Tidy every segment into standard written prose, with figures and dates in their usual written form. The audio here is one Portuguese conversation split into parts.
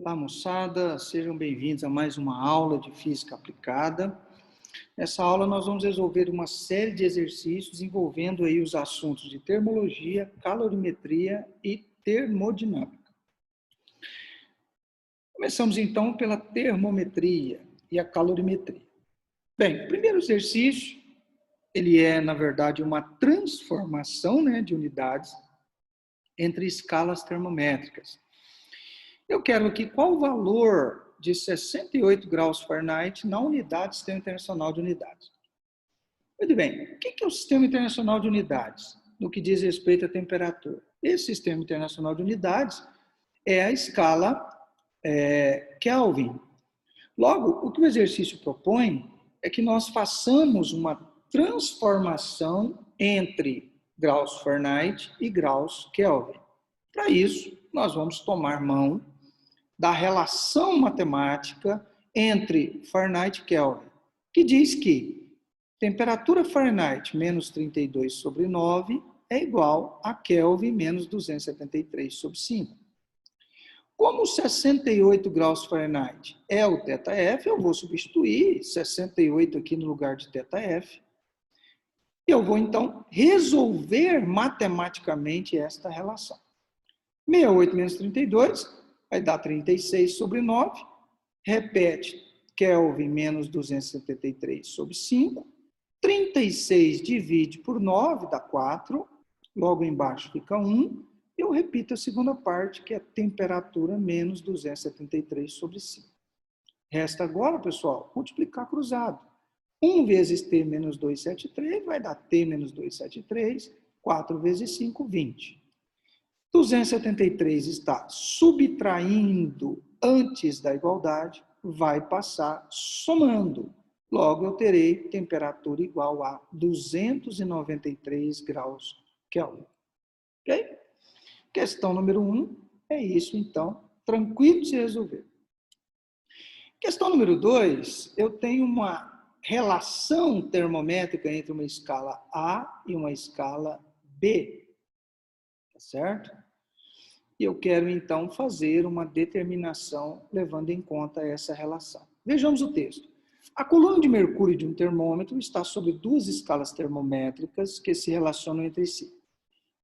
Olá, moçada, sejam bem-vindos a mais uma aula de Física Aplicada. Nessa aula nós vamos resolver uma série de exercícios envolvendo aí os assuntos de termologia, calorimetria e termodinâmica. Começamos então pela termometria e a calorimetria. Bem, o primeiro exercício, ele é, na verdade, uma transformação, de unidades entre escalas termométricas. Eu quero aqui qual o valor de 68 graus Fahrenheit na unidade do Sistema Internacional de Unidades. Muito bem, o que é o Sistema Internacional de Unidades no que diz respeito à temperatura? Esse Sistema Internacional de Unidades é a escala Kelvin. Logo, o que o exercício propõe é que nós façamos uma transformação entre graus Fahrenheit e graus Kelvin. Para isso, nós vamos tomar mão da relação matemática entre Fahrenheit e Kelvin, que diz que temperatura Fahrenheit menos 32 sobre 9 é igual a Kelvin menos 273 sobre 5. Como 68 graus Fahrenheit é o θF, eu vou substituir 68 aqui no lugar de θF. Eu vou, então, resolver matematicamente esta relação. 68 menos 32 vai dar 36 sobre 9. Repete Kelvin menos 273 sobre 5. 36 divide por 9, dá 4. Logo embaixo fica 1. Eu repito a segunda parte, que é temperatura menos 273 sobre 5. Resta agora, pessoal, multiplicar cruzado. 1 vezes T menos 273 vai dar T menos 273. 4 vezes 5, 20. 273 está subtraindo antes da igualdade, vai passar somando. Logo, eu terei temperatura igual a 293 graus Kelvin. Ok? Questão número 1 é isso, então. Tranquilo de se resolver. Questão número 2, eu tenho uma relação termométrica entre uma escala A e uma escala B. Tá certo? E eu quero, então, fazer uma determinação levando em conta essa relação. Vejamos o texto. A coluna de mercúrio de um termômetro está sobre duas escalas termométricas que se relacionam entre si.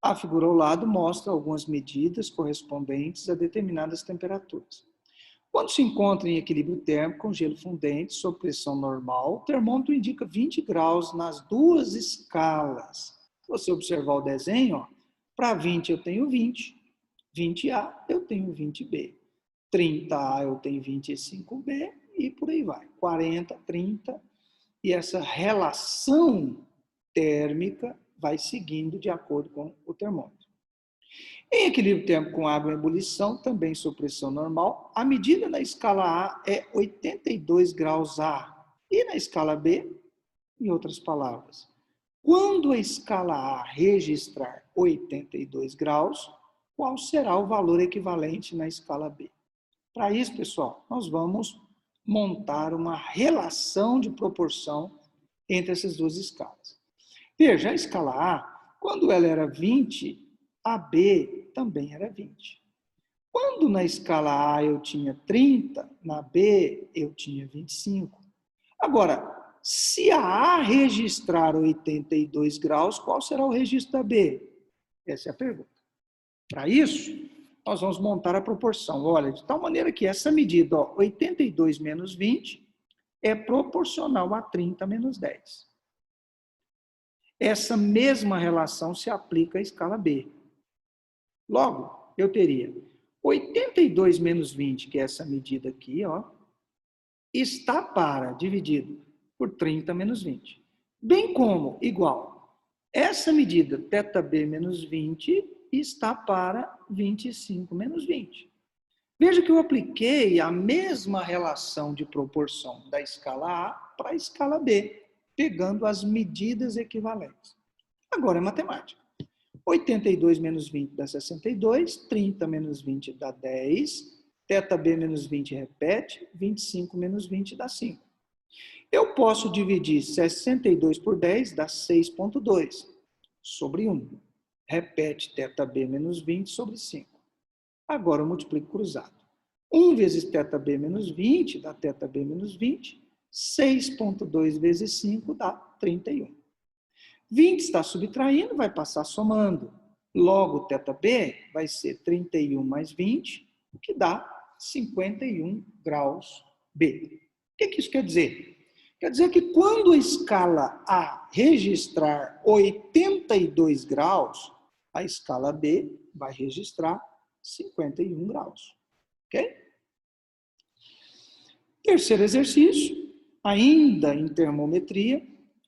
A figura ao lado mostra algumas medidas correspondentes a determinadas temperaturas. Quando se encontra em equilíbrio térmico com gelo fundente sob pressão normal, o termômetro indica 20 graus nas duas escalas. Se você observar o desenho, para 20 eu tenho 20. 20A, eu tenho 20B. 30A, eu tenho 25B e por aí vai. 40, 30. E essa relação térmica vai seguindo de acordo com o termômetro. Em equilíbrio térmico com água em ebulição, também sob pressão normal, a medida na escala A é 82 graus A. E na escala B, em outras palavras, quando a escala A registrar 82 graus, qual será o valor equivalente na escala B? Para isso, pessoal, nós vamos montar uma relação de proporção entre essas duas escalas. Veja, a escala A, quando ela era 20, a B também era 20. Quando na escala A eu tinha 30, na B eu tinha 25. Agora, se a A registrar 82 graus, qual será o registro da B? Essa é a pergunta. Para isso, nós vamos montar a proporção. Olha, de tal maneira que essa medida, 82 menos 20, é proporcional a 30 menos 10. Essa mesma relação se aplica à escala B. Logo, eu teria 82 menos 20, que é essa medida aqui, está dividido por 30 menos 20. Bem como, igual, essa medida, θB menos 20, está para 25 menos 20. Veja que eu apliquei a mesma relação de proporção da escala A para a escala B, pegando as medidas equivalentes. Agora é matemática. 82 menos 20 dá 62, 30 menos 20 dá 10, θB menos 20 repete, 25 menos 20 dá 5. Eu posso dividir 62 por 10, dá 6,2, sobre 1. Repete θB menos 20 sobre 5. Agora eu multiplico cruzado. 1 vezes θb menos 20 dá θb menos 20. 6,2 vezes 5 dá 31. 20 está subtraindo, vai passar somando. Logo, θb vai ser 31 mais 20, que dá 51 graus B. O que isso quer dizer? Quer dizer que quando a escala A registrar 82 graus, a escala B vai registrar 51 graus. Ok? Terceiro exercício, ainda em termometria,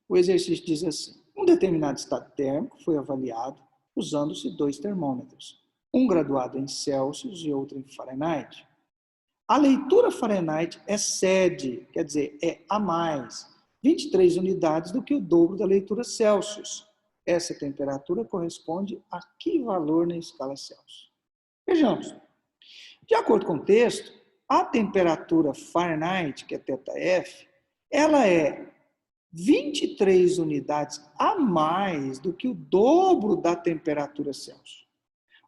o exercício diz assim: um determinado estado térmico foi avaliado usando-se 2 termômetros, um graduado em Celsius e outro em Fahrenheit. A leitura Fahrenheit excede, quer dizer, é a mais, 23 unidades do que o dobro da leitura Celsius. Essa temperatura corresponde a que valor na escala Celsius? Vejamos. De acordo com o texto, a temperatura Fahrenheit, que é θF, ela é 23 unidades a mais do que o dobro da temperatura Celsius.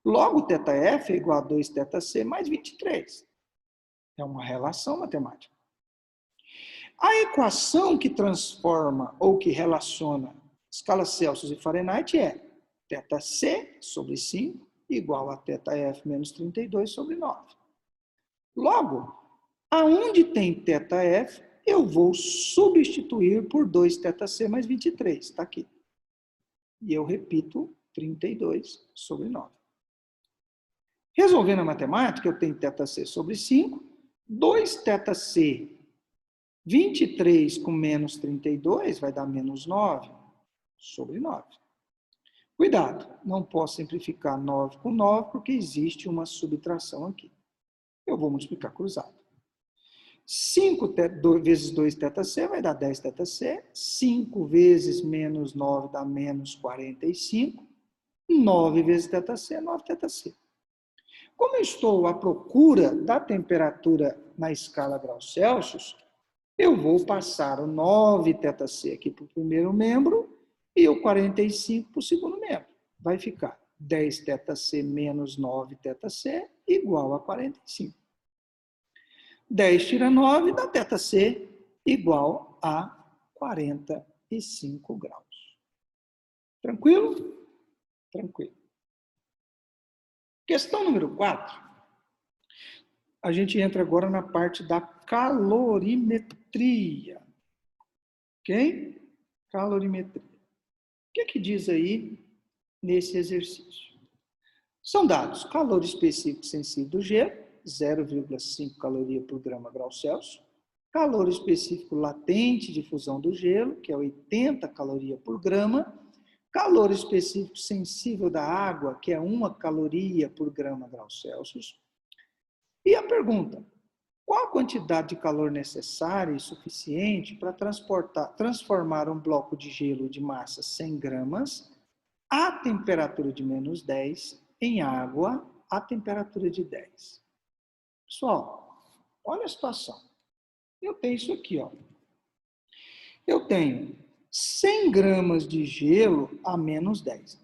Logo, θF é igual a 2θC mais 23. É uma relação matemática. A equação que transforma ou que relaciona escala Celsius e Fahrenheit é θC sobre 5 igual a θF menos 32 sobre 9. Logo, aonde tem θF, eu vou substituir por 2θC mais 23. Está aqui. E eu repito 32 sobre 9. Resolvendo a matemática, eu tenho θC sobre 5, 2θC, 23 com menos 32 vai dar menos 9 sobre 9. Cuidado, não posso simplificar 9 com 9 porque existe uma subtração aqui. Eu vou multiplicar cruzado. 5 vezes 2θC vai dar 10θC, 5 vezes menos 9 dá menos 45, 9 vezes θC é 9θC. Como eu estou à procura da temperatura na escala graus Celsius, eu vou passar o 9θC aqui para o primeiro membro e o 45 para o segundo membro. Vai ficar 10θC menos 9θC igual a 45. 10 tira 9 dá θC igual a 45 graus. Tranquilo? Tranquilo. Questão número 4. A gente entra agora na parte da calorimetria. Ok? Calorimetria. O que diz aí nesse exercício? São dados calor específico sensível do gelo, 0,5 caloria por grama grau Celsius. Calor específico latente de fusão do gelo, que é 80 caloria por grama. Calor específico sensível da água, que é 1 caloria por grama grau Celsius. E a pergunta: qual a quantidade de calor necessária e suficiente para transformar um bloco de gelo de massa 100 gramas a temperatura de menos 10 em água a temperatura de 10? Pessoal, olha a situação. Eu tenho isso aqui, ó. Eu tenho 100 gramas de gelo a menos 10.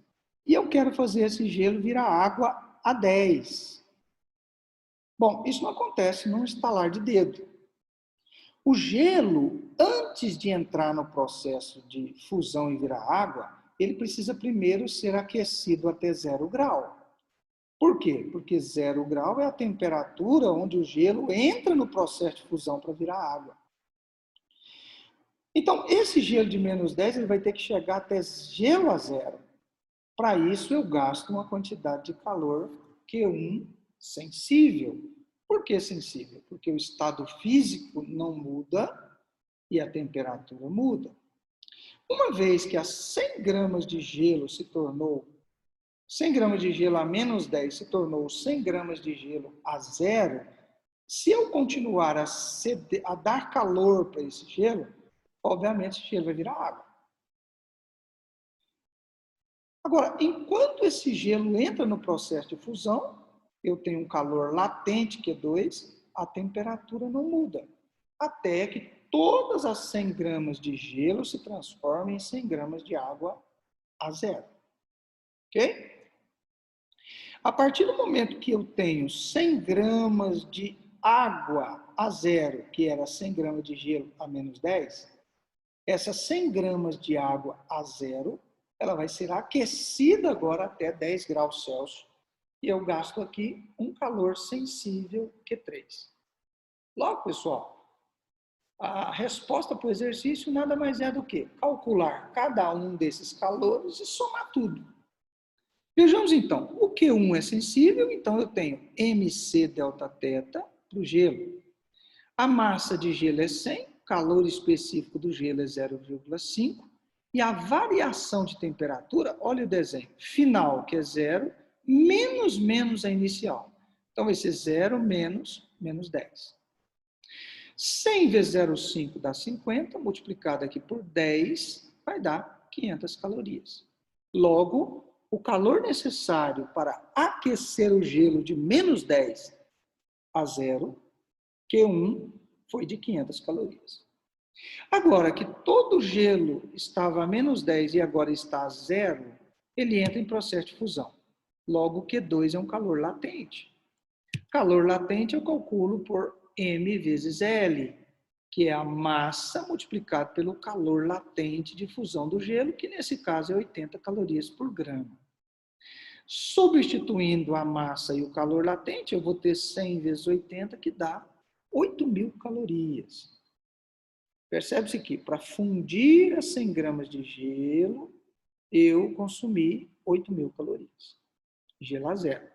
E eu quero fazer esse gelo virar água a 10. Bom, isso não acontece num estalar de dedo. O gelo, antes de entrar no processo de fusão e virar água, ele precisa primeiro ser aquecido até 0 grau. Por quê? Porque 0 grau é a temperatura onde o gelo entra no processo de fusão para virar água. Então, esse gelo de menos 10 ele vai ter que chegar até gelo a 0. Para isso, eu gasto uma quantidade de calor Q1 sensível. Por que sensível? Porque o estado físico não muda e a temperatura muda. Uma vez que as 100 gramas de gelo se tornou 100 gramas de gelo a menos 10 se tornou 100 gramas de gelo a 0, se eu continuar a dar calor para esse gelo, obviamente esse gelo vai virar água. Agora, enquanto esse gelo entra no processo de fusão, eu tenho um calor latente, Q2, a temperatura não muda, até que todas as 100 gramas de gelo se transformem em 100 gramas de água a 0. Ok? A partir do momento que eu tenho 100 gramas de água a zero, que era 100 gramas de gelo a menos 10, essas 100 gramas de água a zero, ela vai ser aquecida agora até 10 graus Celsius, e eu gasto aqui um calor sensível Q3. Logo, pessoal, a resposta para o exercício nada mais é do que calcular cada um desses calores e somar tudo. Vejamos então, o Q1 é sensível, então eu tenho mc delta θ para o gelo. A massa de gelo é 100, o calor específico do gelo é 0,5, e a variação de temperatura, olha o desenho, final, que é 0, menos a inicial. Então vai ser 0 menos 10. 100 vezes 0,5 dá 50, multiplicado aqui por 10, vai dar 500 calorias. Logo, o calor necessário para aquecer o gelo de menos 10 a 0, Q1, foi de 500 calorias. Agora que todo o gelo estava a menos 10 e agora está a 0, ele entra em processo de fusão. Logo, Q2 é um calor latente. Calor latente eu calculo por M vezes L, que é a massa multiplicada pelo calor latente de fusão do gelo, que nesse caso é 80 calorias por grama. Substituindo a massa e o calor latente, eu vou ter 100 vezes 80, que dá 8.000 calorias. Percebe-se que para fundir as 100 gramas de gelo, eu consumi 8.000 calorias. Gelo a zero.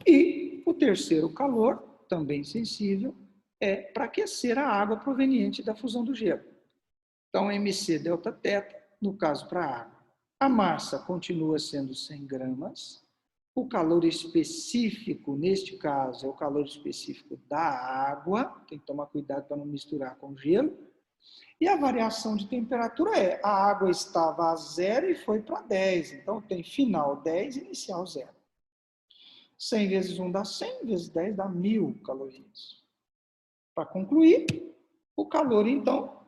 E o terceiro calor, também sensível, é para aquecer a água proveniente da fusão do gelo. Então, mc delta θ, no caso para a água. A massa continua sendo 100 gramas. O calor específico, neste caso, é o calor específico da água. Tem que tomar cuidado para não misturar com gelo. E a variação de temperatura é, a água estava a 0 e foi para 10. Então, tem final 10, inicial 0. 100 vezes 1 dá 100, vezes 10 dá 1.000 calorias. Para concluir, o calor, então,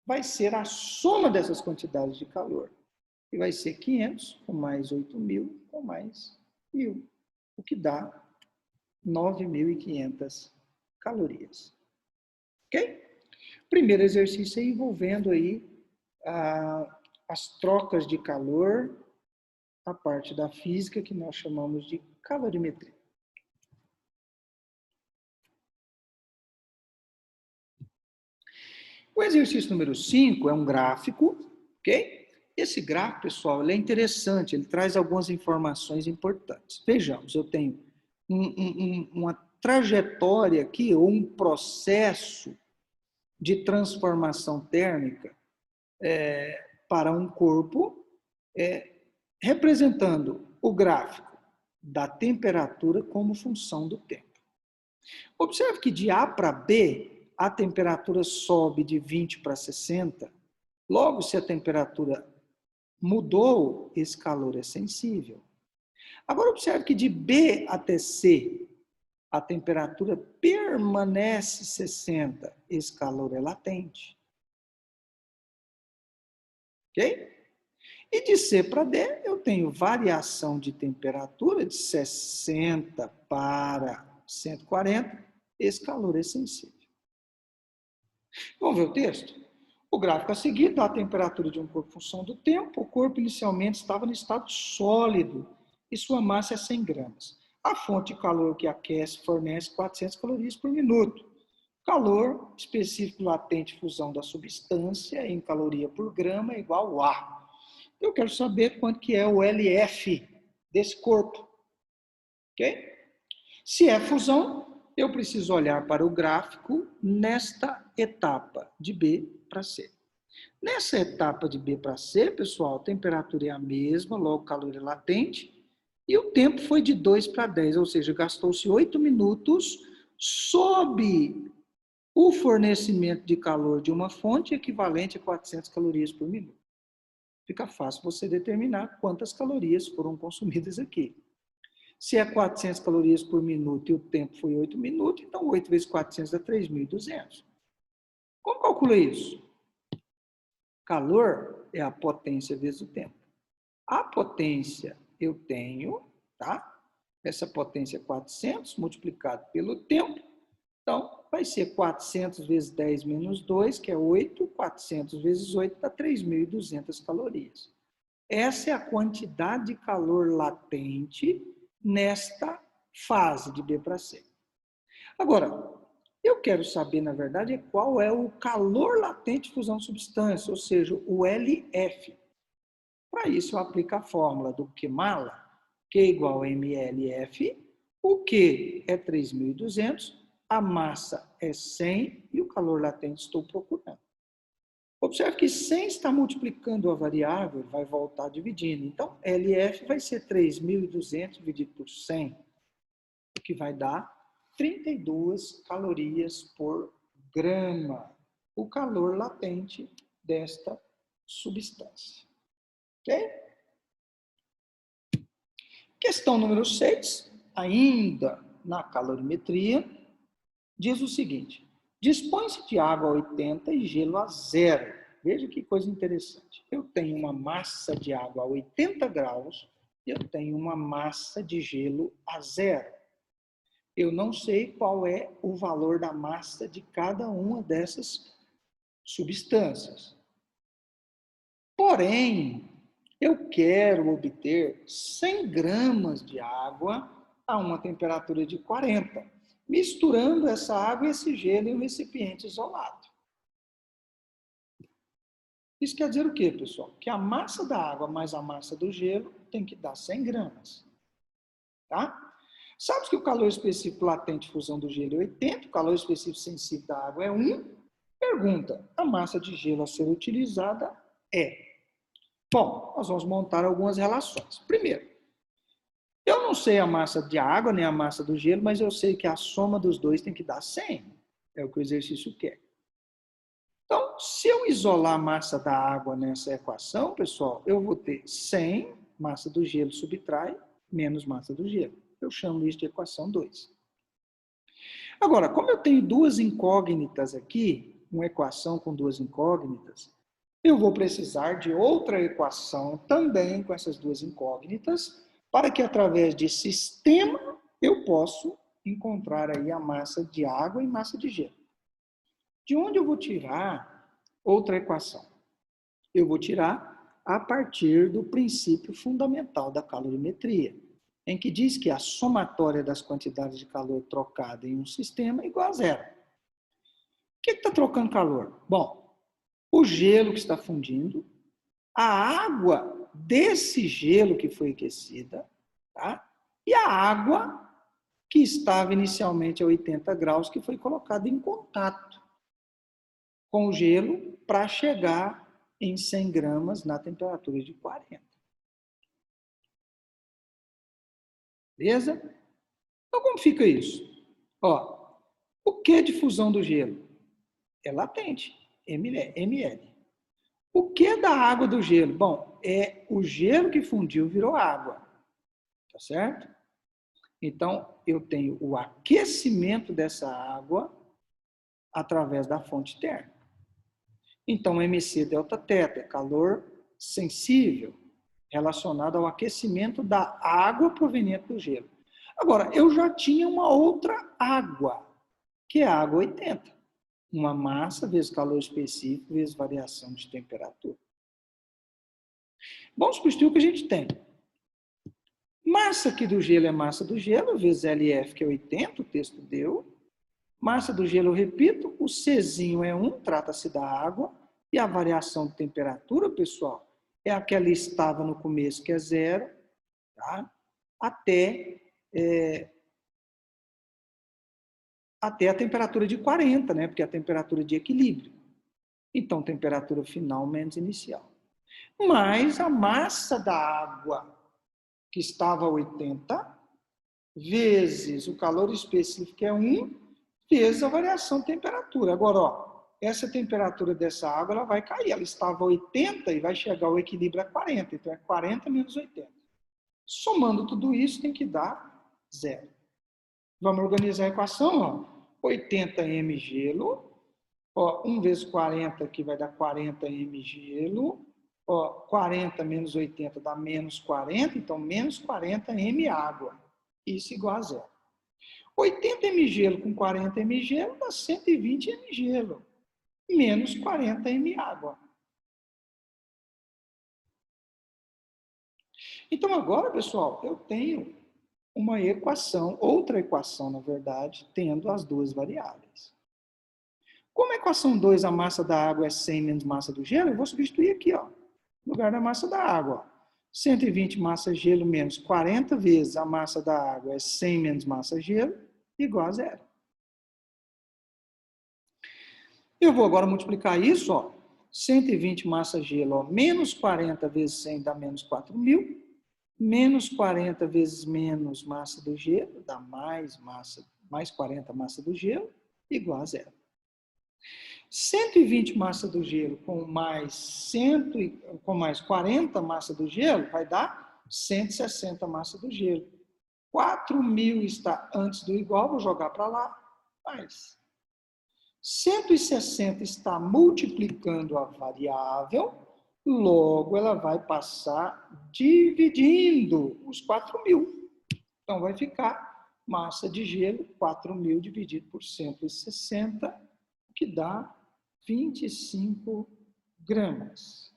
vai ser a soma dessas quantidades de calor. E vai ser 500 com mais 8.000 com mais 1.000, o que dá 9.500 calorias. Ok? Primeiro exercício é envolvendo aí as trocas de calor, a parte da física que nós chamamos de calorimetria. O exercício número 5 é um gráfico, ok? Esse gráfico, pessoal, ele é interessante, ele traz algumas informações importantes. Vejamos, eu tenho uma trajetória aqui, ou um processo de transformação térmica para um corpo, representando o gráfico da temperatura como função do tempo. Observe que de A para B, a temperatura sobe de 20 para 60, logo, se a temperatura mudou, esse calor é sensível. Agora, observe que de B até C, a temperatura permanece 60, esse calor é latente. Ok? E de C para D, eu tenho variação de temperatura de 60 para 140, esse calor é sensível. Vamos ver o texto? O gráfico a seguir dá a temperatura de um corpo em função do tempo. O corpo inicialmente estava no estado sólido e sua massa é 100 gramas. A fonte de calor que aquece fornece 400 calorias por minuto. Calor específico latente fusão da substância em caloria por grama é igual a A. Eu quero saber quanto que é o LF desse corpo. Ok? Se é fusão, eu preciso olhar para o gráfico nesta etapa de B para C. Nessa etapa de B para C, pessoal, a temperatura é a mesma, logo o calor é latente, e o tempo foi de 2 para 10, ou seja, gastou-se 8 minutos sob o fornecimento de calor de uma fonte equivalente a 400 calorias por minuto. Fica fácil você determinar quantas calorias foram consumidas aqui. Se é 400 calorias por minuto e o tempo foi 8 minutos, então 8 vezes 400 dá 3.200. Como calcula isso? Calor é a potência vezes o tempo. A potência eu tenho, tá? Essa potência é 400 multiplicado pelo tempo. Então, vai ser 400 vezes 10 menos 2, que é 8. 400 vezes 8 dá 3.200 calorias. Essa é a quantidade de calor latente nesta fase de B para C. Agora, eu quero saber, na verdade, qual é o calor latente de fusão de substância, ou seja, o LF. Para isso, eu aplico a fórmula do Qmala, Q igual a mLF, o Q é 3.200, a massa é 100 e o calor latente estou procurando. Observe que 100 está multiplicando a variável, vai voltar dividindo. Então, LF vai ser 3.200 dividido por 100, o que vai dar 32 calorias por grama, o calor latente desta substância. Ok? Questão número 6, ainda na calorimetria, diz o seguinte: dispõe-se de água a 80 e gelo a 0. Veja que coisa interessante. Eu tenho uma massa de água a 80 graus e eu tenho uma massa de gelo a 0. Eu não sei qual é o valor da massa de cada uma dessas substâncias. Porém, eu quero obter 100 gramas de água a uma temperatura de 40, misturando essa água e esse gelo em um recipiente isolado. Isso quer dizer o quê, pessoal? Que a massa da água mais a massa do gelo tem que dar 100 gramas. Tá? Sabe que o calor específico latente de fusão do gelo é 80, o calor específico sensível da água é 1? Pergunta, a massa de gelo a ser utilizada é? Bom, nós vamos montar algumas relações. Primeiro, eu não sei a massa de água nem a massa do gelo, mas eu sei que a soma dos dois tem que dar 100. É o que o exercício quer. Então, se eu isolar a massa da água nessa equação, pessoal, eu vou ter 100, massa do gelo subtrai, menos massa do gelo. Eu chamo isso de equação 2. Agora, como eu tenho duas incógnitas aqui, uma equação com duas incógnitas, eu vou precisar de outra equação também com essas duas incógnitas, para que através de sistema eu possa encontrar aí a massa de água e massa de gelo. De onde eu vou tirar outra equação? Eu vou tirar a partir do princípio fundamental da calorimetria, em que diz que a somatória das quantidades de calor trocada em um sistema é igual a 0. O que está trocando calor? Bom, o gelo que está fundindo, a água desse gelo que foi aquecida, tá? E a água que estava inicialmente a 80 graus, que foi colocada em contato com o gelo para chegar em 100 gramas na temperatura de 40. Beleza? Então, como fica isso? Ó, o que de fusão do gelo? É latente, ml. O que da água do gelo? Bom, é o gelo que fundiu virou água. Tá certo? Então, eu tenho o aquecimento dessa água através da fonte térmica. Então, MC delta θ é calor sensível relacionado ao aquecimento da água proveniente do gelo. Agora, eu já tinha uma outra água, que é a água 80. Uma massa vezes calor específico vezes variação de temperatura. Vamos para o estilo que a gente tem. Massa aqui do gelo é massa do gelo, vezes LF, que é 80, o texto deu. Massa do gelo, eu repito, o Czinho é 1, trata-se da água. E a variação de temperatura, pessoal, é a que ela estava no começo, que é 0, tá? Até a temperatura de 40, né? Porque é a temperatura de equilíbrio. Então, temperatura final menos inicial. Mas a massa da água, que estava a 80, vezes o calor específico, que é 1, vezes a variação de temperatura. Agora, ó, essa temperatura dessa água ela vai cair. Ela estava a 80 e vai chegar ao equilíbrio a 40. Então, é 40 menos 80. Somando tudo isso, tem que dar 0. Vamos organizar a equação. Ó. 80 m gelo. Ó, 1 vezes 40 aqui vai dar 40 m gelo. Ó, 40 menos 80 dá menos 40. Então, menos 40 m água. Isso igual a zero. 80 ml gelo com 40 ml gelo dá 120 ml gelo, menos 40 ml água. Então agora, pessoal, eu tenho uma equação, outra equação, na verdade, tendo as duas variáveis. Como a equação 2, a massa da água é 100 menos massa do gelo, eu vou substituir aqui, ó, no lugar da massa da água. 120 massa gelo menos 40 vezes a massa da água é 100 menos massa gelo, igual a zero. Eu vou agora multiplicar isso, ó, 120 massa gelo, ó, menos 40 vezes 100 dá menos 4.000, menos 40 vezes menos massa do gelo, dá mais 40 massa do gelo, igual a zero. 120 massa do gelo com mais 40 massa do gelo vai dar 160 massa do gelo. 4.000 está antes do igual, vou jogar para lá, mais. 160 está multiplicando a variável, logo ela vai passar dividindo os 4.000. Então vai ficar massa de gelo, 4.000 dividido por 160, que dá 25 gramas.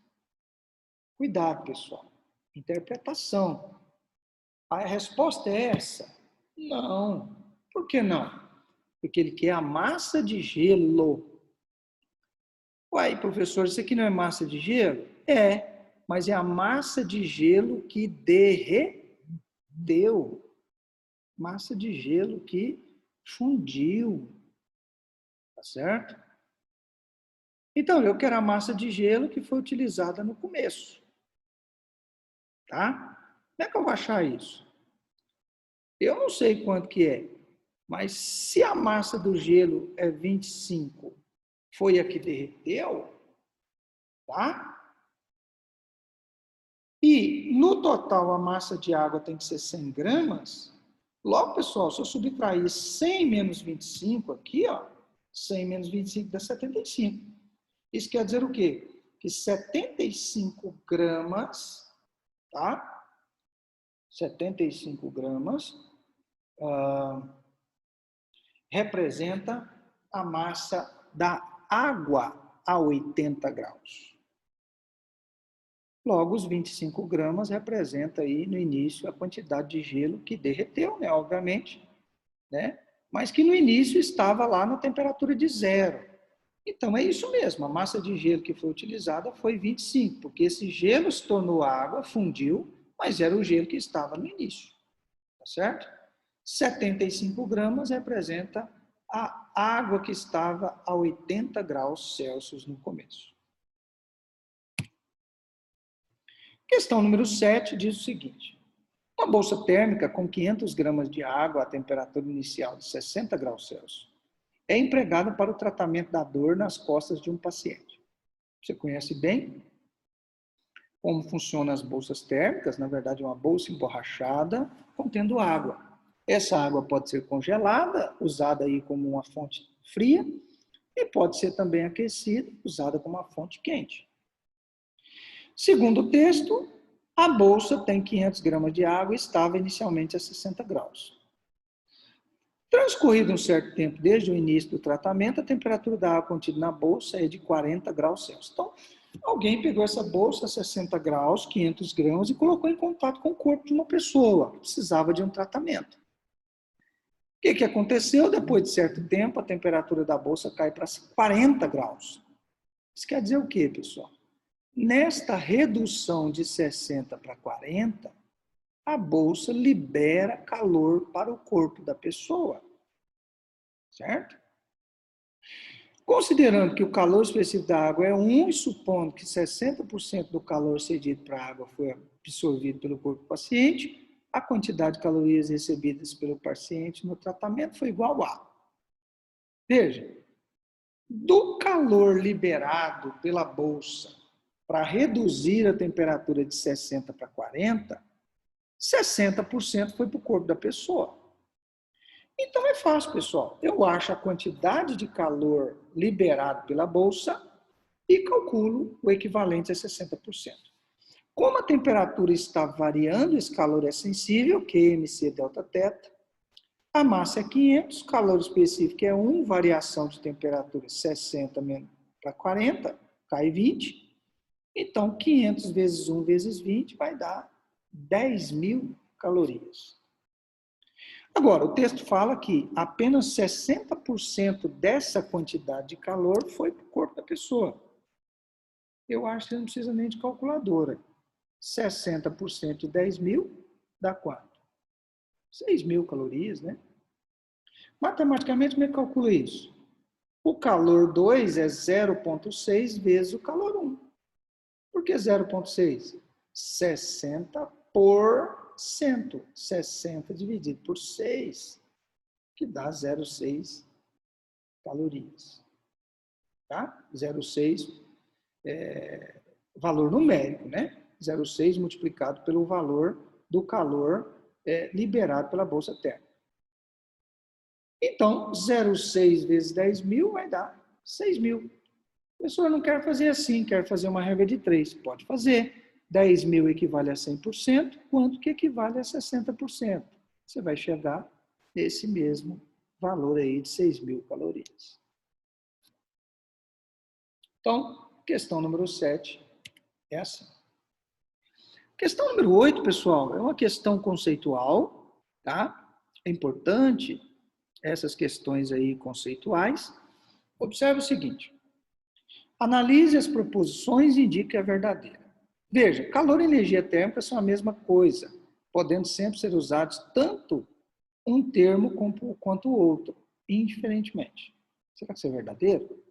Cuidado, pessoal. Interpretação. A resposta é essa? Não. Por que não? Porque ele quer a massa de gelo. Uai, professor, isso aqui não é massa de gelo? É, mas é a massa de gelo que derreteu. Massa de gelo que fundiu. Tá certo? Então, eu quero a massa de gelo que foi utilizada no começo. Tá? Como é que eu vou achar isso? Eu não sei quanto que é, mas se a massa do gelo é 25, foi a que derreteu, tá? E no total a massa de água tem que ser 100 gramas. Logo, pessoal, se eu subtrair 100 menos 25 aqui, ó, 100 menos 25 dá 75. Isso quer dizer o quê? Que 75 gramas, tá? 75 gramas representa a massa da água a 80 graus. Logo, os 25 gramas representa aí no início a quantidade de gelo que derreteu, né, obviamente, né? Mas que no início estava lá na temperatura de zero. Então, é isso mesmo, a massa de gelo que foi utilizada foi 25, porque esse gelo se tornou água, fundiu, mas era o gelo que estava no início, tá certo? 75 gramas representa a água que estava a 80 graus Celsius no começo. Questão número 7 diz o seguinte: uma bolsa térmica com 500 gramas de água à temperatura inicial de 60 graus Celsius é empregada para o tratamento da dor nas costas de um paciente. Você conhece bem como funcionam as bolsas térmicas? Na verdade, é uma bolsa emborrachada contendo água. Essa água pode ser congelada, usada aí como uma fonte fria, e pode ser também aquecida, usada como uma fonte quente. Segundo o texto, a bolsa tem 500 gramas de água e estava inicialmente a 60 graus. Transcorrido um certo tempo desde o início do tratamento, a temperatura da água contida na bolsa é de 40 graus Celsius. Então, alguém pegou essa bolsa a 60 graus, 500 gramas, e colocou em contato com o corpo de uma pessoa que precisava de um tratamento. O que aconteceu? Depois de certo tempo, a temperatura da bolsa cai para 40 graus. Isso quer dizer o quê, pessoal? Nesta redução de 60 para 40, a bolsa libera calor para o corpo da pessoa. Certo? Considerando que o calor específico da água é 1 e supondo que 60% do calor cedido para a água foi absorvido pelo corpo do paciente, a quantidade de calorias recebidas pelo paciente no tratamento foi igual a. Veja, do calor liberado pela bolsa para reduzir a temperatura de 60 para 40, 60% foi para o corpo da pessoa. Então é fácil, pessoal. Eu acho a quantidade de calor liberado pela bolsa e calculo o equivalente a 60%. Como a temperatura está variando, esse calor é sensível, QMC delta θ. A massa é 500, calor específico é 1, variação de temperatura 60 para 40, cai 20. Então, 500 vezes 1 vezes 20 vai dar 10.000 calorias. Agora, o texto fala que apenas 60% dessa quantidade de calor foi para o corpo da pessoa. Eu acho que não precisa nem de calculadora. 60% de 10.000 dá quanto? 6.000 calorias, né? Matematicamente, como é que calcula isso? O calor 2 é 0,6 vezes o calor 1. Por que 0,6? 60%. 60 dividido por 6, que dá 0,6 calorias. Tá? 0,6 é valor numérico, né? 0,6 multiplicado pelo valor do calor liberado pela bolsa térmica. Então, 0,6 vezes 10.000 vai dar 6.000. A pessoa não quer fazer assim, quer fazer uma regra de 3. Pode fazer. 10.000 equivale a 100%, quanto que equivale a 60%? Você vai chegar nesse mesmo valor aí de 6.000 calorias. Então, questão número 7 é essa. Questão número 8, pessoal, é uma questão conceitual, tá? É importante essas questões aí conceituais. Observe o seguinte. Analise as proposições e indique a verdadeira. Veja, calor e energia térmica são a mesma coisa, podendo sempre ser usados tanto um termo quanto o outro, indiferentemente. Será que isso é verdadeiro?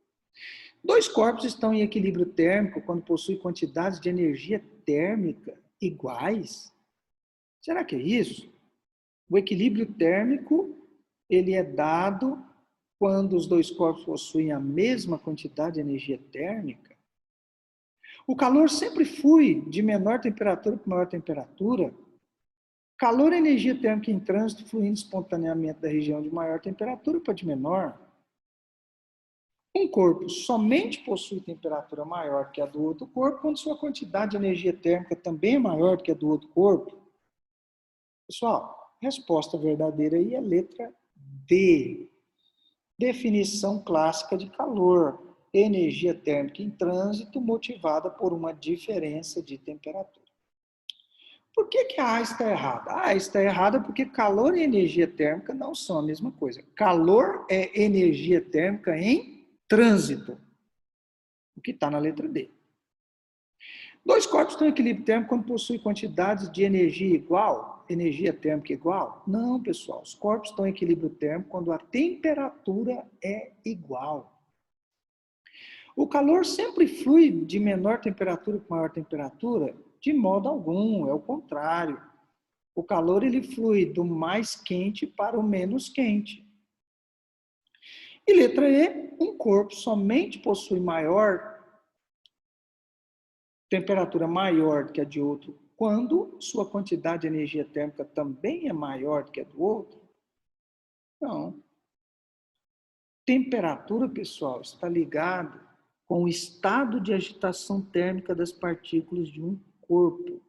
Dois corpos estão em equilíbrio térmico quando possuem quantidades de energia térmica iguais? Será que é isso? O equilíbrio térmico, ele é dado quando os dois corpos possuem a mesma quantidade de energia térmica? O calor sempre flui de menor temperatura para maior temperatura. Calor é energia térmica em trânsito fluindo espontaneamente da região de maior temperatura para de menor. Um corpo somente possui temperatura maior que a do outro corpo quando sua quantidade de energia térmica também é maior que a do outro corpo. Pessoal, resposta verdadeira aí é letra D. Definição clássica de calor. Energia térmica em trânsito motivada por uma diferença de temperatura. Por que a A está errada? A A está errada porque calor e energia térmica não são a mesma coisa. Calor é energia térmica em trânsito, o que está na letra D. Dois corpos estão em equilíbrio térmico quando possuem quantidades de energia igual, energia térmica igual? Não, pessoal. Os corpos estão em equilíbrio térmico quando a temperatura é igual. O calor sempre flui de menor temperatura para maior temperatura? De modo algum, é o contrário. O calor ele flui do mais quente para o menos quente. E letra E, um corpo somente possui temperatura maior que a de outro quando sua quantidade de energia térmica também é maior que a do outro? Não. Temperatura, pessoal, está ligado com o estado de agitação térmica das partículas de um corpo,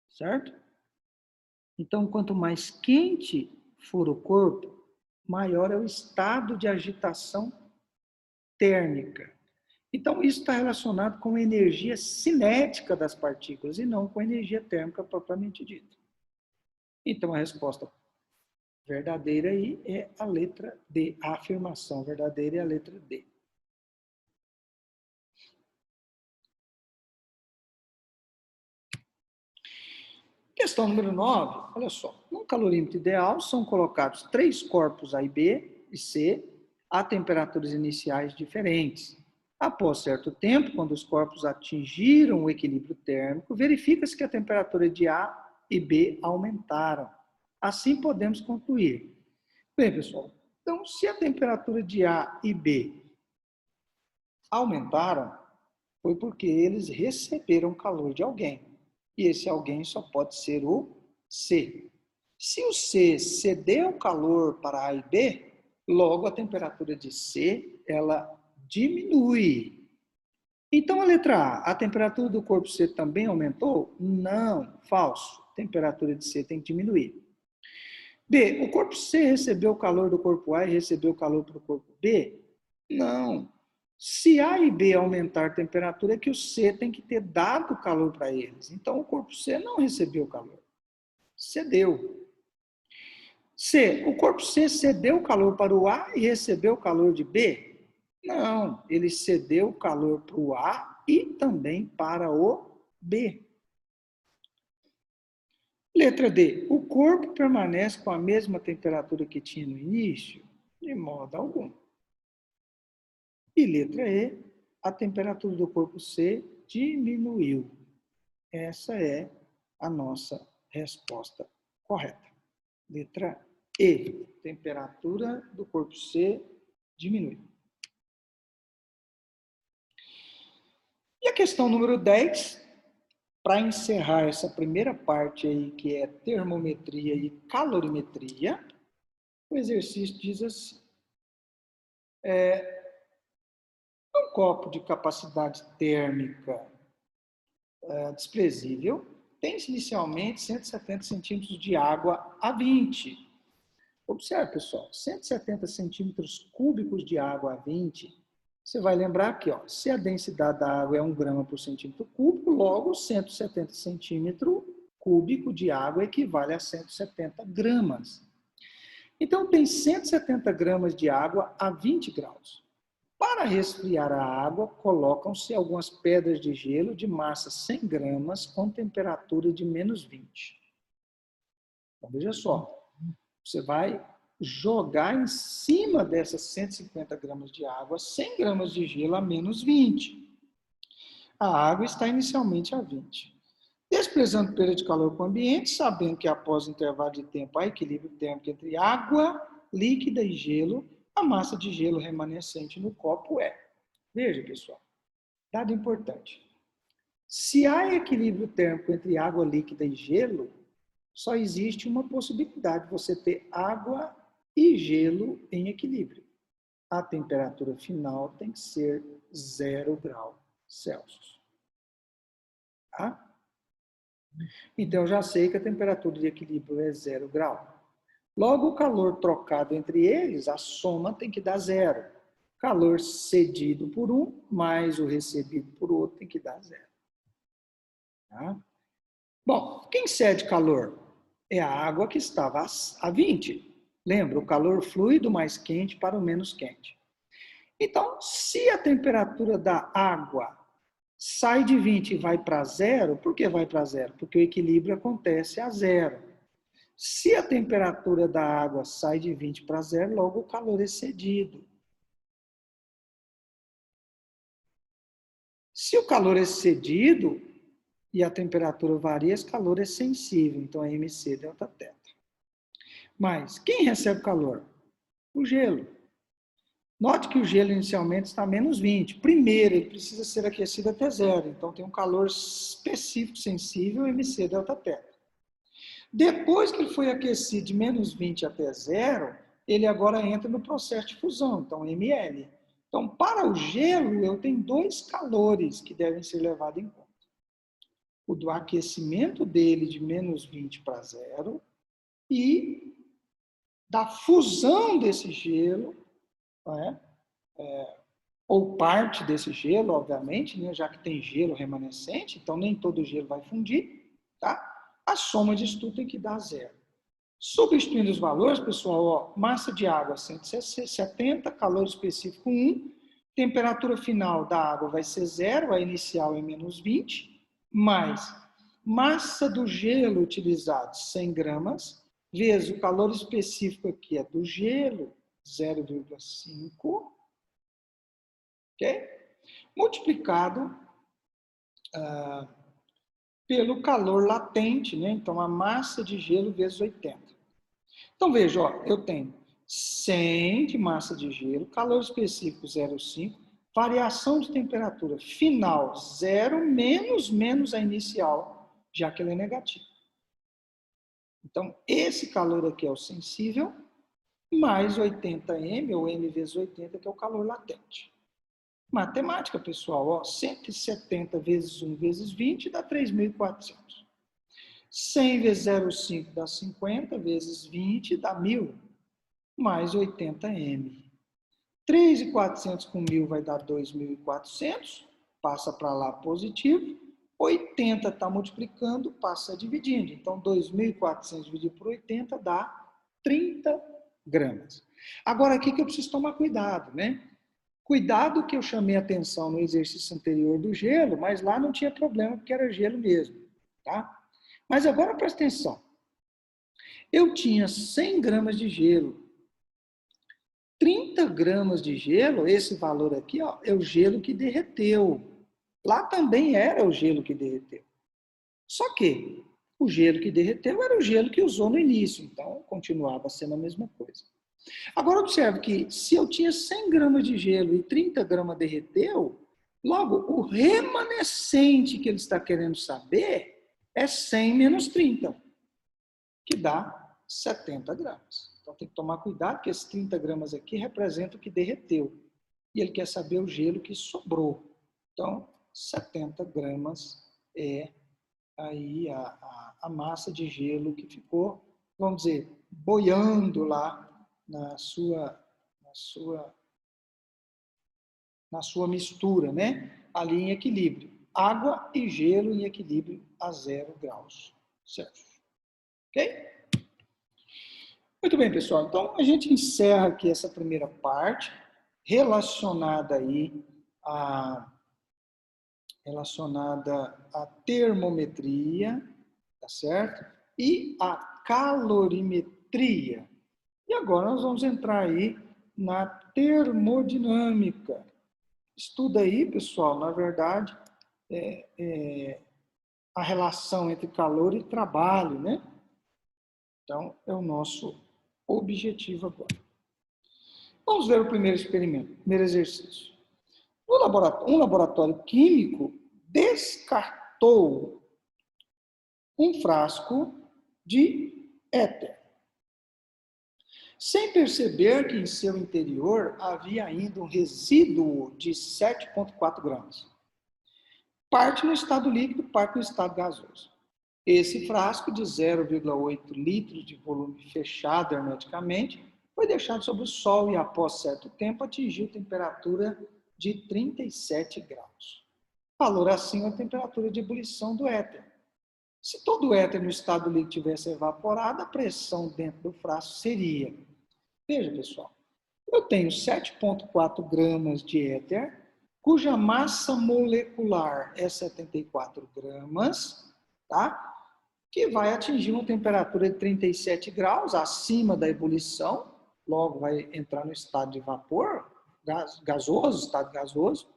certo? Então, quanto mais quente for o corpo, maior é o estado de agitação térmica. Então, isso está relacionado com a energia cinética das partículas e não com a energia térmica propriamente dita. Então, a resposta verdadeira aí é a letra D. A afirmação verdadeira é a letra D. Questão número 9, olha só. Num calorímetro ideal, são colocados 3 corpos A e B e C a temperaturas iniciais diferentes. Após certo tempo, quando os corpos atingiram o equilíbrio térmico, verifica-se que a temperatura de A e B aumentaram. Assim, podemos concluir. Bem, pessoal, então, se a temperatura de A e B aumentaram, foi porque eles receberam calor de alguém. E esse alguém só pode ser o C. Se o C cedeu calor para A e B, logo a temperatura de C ela diminui. Então, a letra A temperatura do corpo C também aumentou? Não, falso. A temperatura de C tem que diminuir. B, o corpo C recebeu o calor do corpo A e recebeu o calor do corpo B? Não. Se A e B aumentar a temperatura, é que o C tem que ter dado calor para eles. Então, o corpo C não recebeu calor. Cedeu. C, o corpo C cedeu calor para o A e recebeu calor de B? Não, ele cedeu calor para o A e também para o B. Letra D, o corpo permanece com a mesma temperatura que tinha no início? De modo algum. E letra E, a temperatura do corpo C diminuiu. Essa é a nossa resposta correta. Letra E, temperatura do corpo C diminui. E a questão número 10, para encerrar essa primeira parte aí, que é termometria e calorimetria, o exercício diz assim: um copo de capacidade térmica desprezível tem inicialmente 170 centímetros de água a 20. Observe, pessoal, 170 centímetros cúbicos de água a 20, você vai lembrar que, ó, se a densidade da água é 1 grama por centímetro cúbico, logo 170 centímetros cúbico de água equivale a 170 gramas. Então, tem 170 gramas de água a 20 graus. Para resfriar a água, colocam-se algumas pedras de gelo de massa 100 gramas com temperatura de menos 20. Então, veja só, você vai jogar em cima dessas 150 gramas de água 100 gramas de gelo a menos 20. A água está inicialmente a 20. Desprezando perda de calor com o ambiente, sabendo que após o intervalo de tempo há equilíbrio térmico entre água líquida e gelo, a massa de gelo remanescente no copo é. Veja, pessoal, dado importante. Se há equilíbrio térmico entre água líquida e gelo, só existe uma possibilidade de você ter água e gelo em equilíbrio. A temperatura final tem que ser 0 graus Celsius. Tá? Então, eu já sei que a temperatura de equilíbrio é 0 grau. Logo, o calor trocado entre eles, a soma tem que dar 0. Calor cedido por um, mais o recebido por outro, tem que dar 0. Tá? Bom, quem cede calor? É a água que estava a 20. Lembra, o calor flui do mais quente para o menos quente. Então, se a temperatura da água sai de 20 e vai para 0, por que vai para 0? Porque o equilíbrio acontece a 0. Se a temperatura da água sai de 20 para 0, logo o calor é cedido. Se o calor é cedido e a temperatura varia, esse calor é sensível, então é MC delta teta. Mas quem recebe calor? O gelo. Note que o gelo inicialmente está a menos 20. Primeiro, ele precisa ser aquecido até 0. Então, tem um calor específico sensível, MC delta teta. Depois que ele foi aquecido de menos 20 até 0, ele agora entra no processo de fusão, então ml. Então, para o gelo, eu tenho 2 calores que devem ser levados em conta. O do aquecimento dele de menos 20 para 0 e da fusão desse gelo, ou parte desse gelo, obviamente, né, já que tem gelo remanescente, então nem todo o gelo vai fundir, tá? A soma disso tudo tem que dar 0. Substituindo os valores, pessoal, ó, massa de água 170, calor específico 1, temperatura final da água vai ser 0, a inicial é menos 20, mais massa do gelo utilizado 100 gramas, vezes o calor específico aqui é do gelo, 0,5, ok? Multiplicado pelo calor latente, né? Então, a massa de gelo vezes 80. Então, veja, ó, eu tenho 100 de massa de gelo, calor específico 0,5, variação de temperatura final 0, menos a inicial, já que ela é negativa. Então, esse calor aqui é o sensível, mais 80 M, ou M vezes 80, que é o calor latente. Matemática, pessoal, ó, 170 vezes 1 vezes 20 dá 3.400. 100 vezes 0,5 dá 50, vezes 20 dá 1.000, mais 80 m. 3.400 com 1.000 vai dar 2.400, passa para lá positivo. 80 está multiplicando, passa dividindo. Então, 2.400 dividido por 80 dá 30 gramas. Agora, aqui que eu preciso tomar cuidado, né? Cuidado que eu chamei a atenção no exercício anterior do gelo, mas lá não tinha problema, porque era gelo mesmo, tá? Mas agora presta atenção. Eu tinha 100 gramas de gelo. 30 gramas de gelo, esse valor aqui, ó, é o gelo que derreteu. Lá também era o gelo que derreteu. Só que o gelo que derreteu era o gelo que usou no início, então continuava sendo a mesma coisa. Agora observe que se eu tinha 100 gramas de gelo e 30 gramas derreteu, logo o remanescente que ele está querendo saber é 100 menos 30, que dá 70 gramas. Então tem que tomar cuidado, porque esses 30 gramas aqui representam o que derreteu. E ele quer saber o gelo que sobrou. Então, 70 gramas é aí a massa de gelo que ficou, vamos dizer, boiando lá na sua mistura, né? Ali em equilíbrio. Água e gelo em equilíbrio a 0 graus Celsius. Ok? Muito bem, pessoal. Então, a gente encerra aqui essa primeira parte relacionada aí à termometria, tá certo? E a calorimetria. E agora nós vamos entrar aí na termodinâmica. Estuda aí, pessoal, na verdade, a relação entre calor e trabalho, né? Então, é o nosso objetivo agora. Vamos ver o primeiro experimento, primeiro exercício. Um laboratório químico descartou um frasco de éter, sem perceber que em seu interior havia ainda um resíduo de 7,4 gramas. Parte no estado líquido, parte no estado gasoso. Esse frasco de 0,8 litros de volume fechado hermeticamente foi deixado sob o sol e, após certo tempo, atingiu temperatura de 37 graus. Valor acima da temperatura de ebulição do éter. Se todo o éter no estado líquido tivesse evaporado, a pressão dentro do frasco seria... Veja, pessoal, eu tenho 7,4 gramas de éter, cuja massa molecular é 74 gramas, tá? Que vai atingir uma temperatura de 37 graus, acima da ebulição, logo vai entrar no estado de vapor, gasoso, estado gasoso.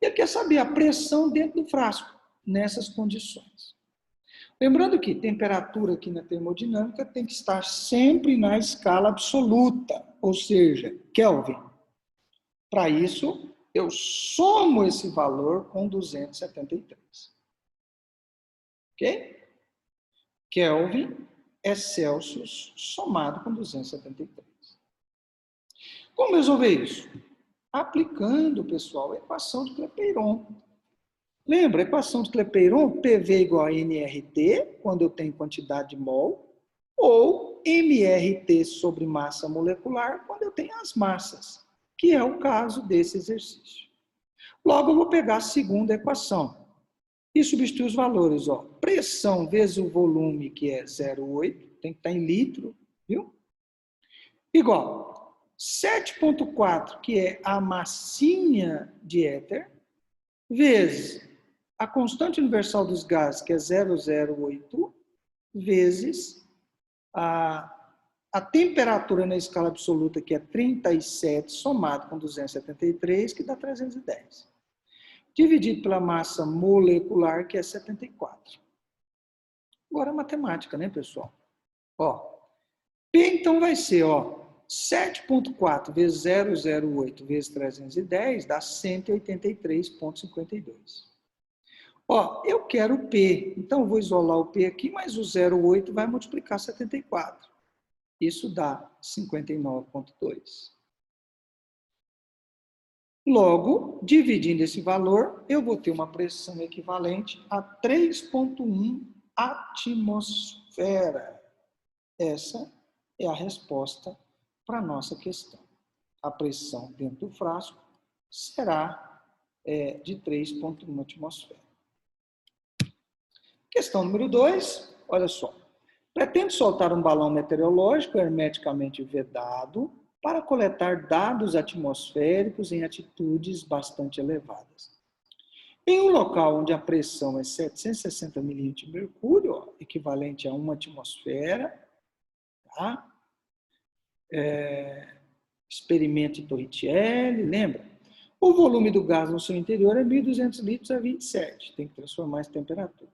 E ele quer saber a pressão dentro do frasco, nessas condições. Lembrando que temperatura aqui na termodinâmica tem que estar sempre na escala absoluta, ou seja, Kelvin. Para isso, eu somo esse valor com 273. Ok? Kelvin é Celsius somado com 273. Como resolver isso? Aplicando, pessoal, a equação de Clapeyron. Lembra, a equação de Clapeyron, PV igual a nRT, quando eu tenho quantidade de mol, ou mRT sobre massa molecular, quando eu tenho as massas, que é o caso desse exercício. Logo, eu vou pegar a segunda equação e substituir os valores. Ó. Pressão vezes o volume, que é 0,8, tem que estar em litro, viu? Igual 7,4, que é a massinha de éter, vezes a constante universal dos gases, que é 0,08, vezes a temperatura na escala absoluta, que é 37, somado com 273, que dá 310. Dividido pela massa molecular, que é 74. Agora a matemática, né, pessoal? Ó, P, então, vai ser, ó, 7,4 vezes 0,08 vezes 310 dá 183,52. Ó, eu quero o P, então eu vou isolar o P aqui, mas o 0,8 vai multiplicar 74. Isso dá 59,2. Logo, dividindo esse valor, eu vou ter uma pressão equivalente a 3,1 atmosfera. Essa é a resposta para a nossa questão. A pressão dentro do frasco será de 3,1 atmosfera. Questão número 2, olha só. Pretende soltar um balão meteorológico hermeticamente vedado para coletar dados atmosféricos em altitudes bastante elevadas. Em um local onde a pressão é 760 milímetros de mercúrio, ó, equivalente a 1 atmosfera, tá? Experimento de Torricelli, lembra? O volume do gás no seu interior é 1.200 litros a 27, tem que transformar essa temperatura.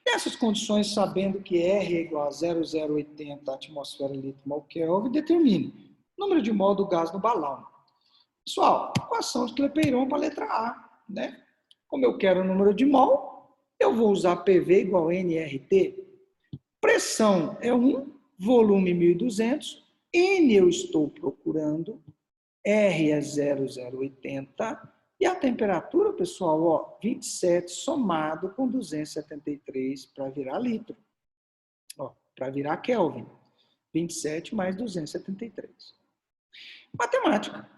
Nessas condições, sabendo que R é igual a 0,080 atmosfera litro mol Kelvin, determine o número de mol do gás no balão. Pessoal, equação de Clapeyron para a letra A, né? Como eu quero o número de mol, eu vou usar PV igual a nRT. Pressão é 1, volume 1.200, N eu estou procurando, R é 0,080, e a temperatura, pessoal, ó, 27 somado com 273 para virar litro. Ó, para virar Kelvin. 27 mais 273. Matemática.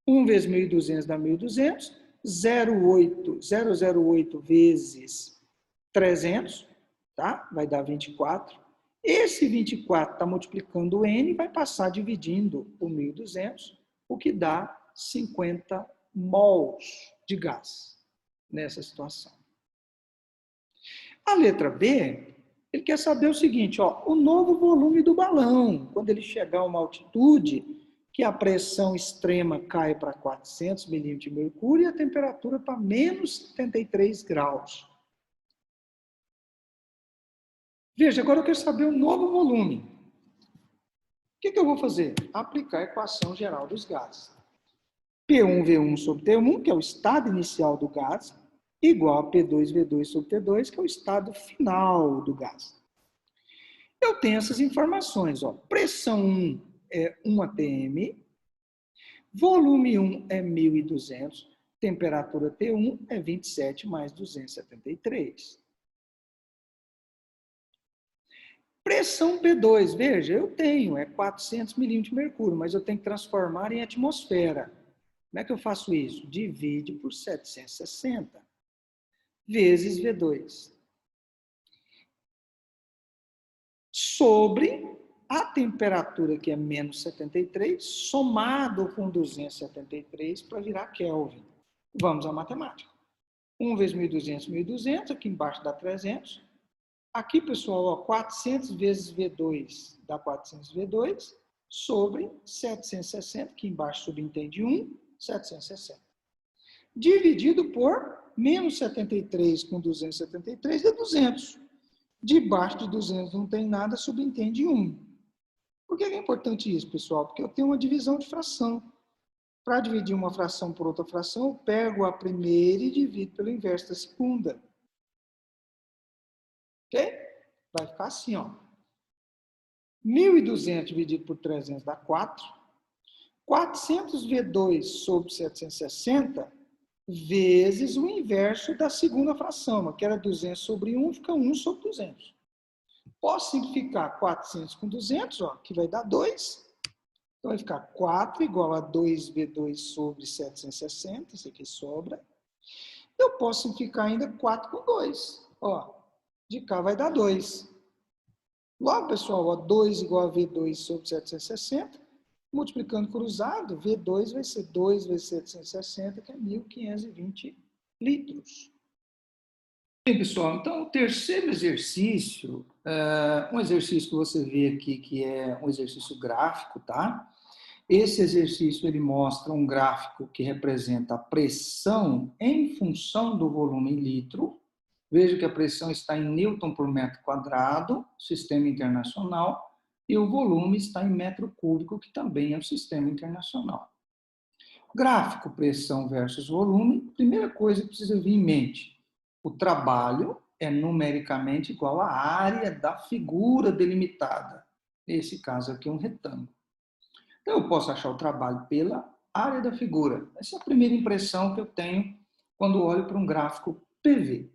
1 vezes 1.200 dá 1.200. 0,08 vezes 300, tá? Vai dar 24. Esse 24 está multiplicando o N, vai passar dividindo o 1.200, o que dá 50 mols de gás nessa situação. A letra B, ele quer saber o seguinte, ó, o novo volume do balão, quando ele chegar a uma altitude que a pressão extrema cai para 400 milímetros de mercúrio e a temperatura para menos 73 graus. Veja, agora eu quero saber o novo volume. O que eu vou fazer? Aplicar a equação geral dos gases. P1V1 sobre T1, que é o estado inicial do gás, igual a P2V2 sobre T2, que é o estado final do gás. Eu tenho essas informações. Ó. Pressão 1 é 1 atm, volume 1 é 1.200, temperatura T1 é 27 mais 273. Pressão P2, veja, eu tenho, é 400 milímetros de mercúrio, mas eu tenho que transformar em atmosfera. Como é que eu faço isso? Divide por 760 vezes V2. Sobre a temperatura, que é menos 73, somado com 273 para virar Kelvin. Vamos à matemática. 1 vezes 1.200, 1.200, aqui embaixo dá 300. Aqui, pessoal, ó, 400 vezes V2 dá 400 V2, sobre 760, que embaixo subentende 1, 760. Dividido por menos 73 com 273 dá 200. Debaixo de 200 não tem nada, subentende 1. Por que é importante isso, pessoal? Porque eu tenho uma divisão de fração. Para dividir uma fração por outra fração, eu pego a primeira e divido pelo inverso da segunda. Ok? Vai ficar assim, ó. 1.200 dividido por 300 dá 4. 400 V2 sobre 760 vezes o inverso da segunda fração, que era 200 sobre 1, fica 1 sobre 200. Posso simplificar 400 com 200, ó, que vai dar 2. Então, vai ficar 4 igual a 2V2 sobre 760, isso aqui sobra. Eu posso simplificar ainda 4 com 2. Ó, de cá vai dar 2. Logo, pessoal, ó, 2 igual a V2 sobre 760. Multiplicando cruzado, V2 vai ser 2 vezes 760, que é 1.520 litros. Bem, pessoal, então o terceiro exercício, um exercício que você vê aqui, que é um exercício gráfico, tá? Esse exercício, ele mostra um gráfico que representa a pressão em função do volume em litro. Veja que a pressão está em Newton por metro quadrado, sistema internacional, e o volume está em metro cúbico, que também é um sistema internacional. Gráfico, pressão versus volume, primeira coisa que precisa vir em mente, o trabalho é numericamente igual à área da figura delimitada. Nesse caso aqui é um retângulo. Então, eu posso achar o trabalho pela área da figura. Essa é a primeira impressão que eu tenho quando olho para um gráfico PV.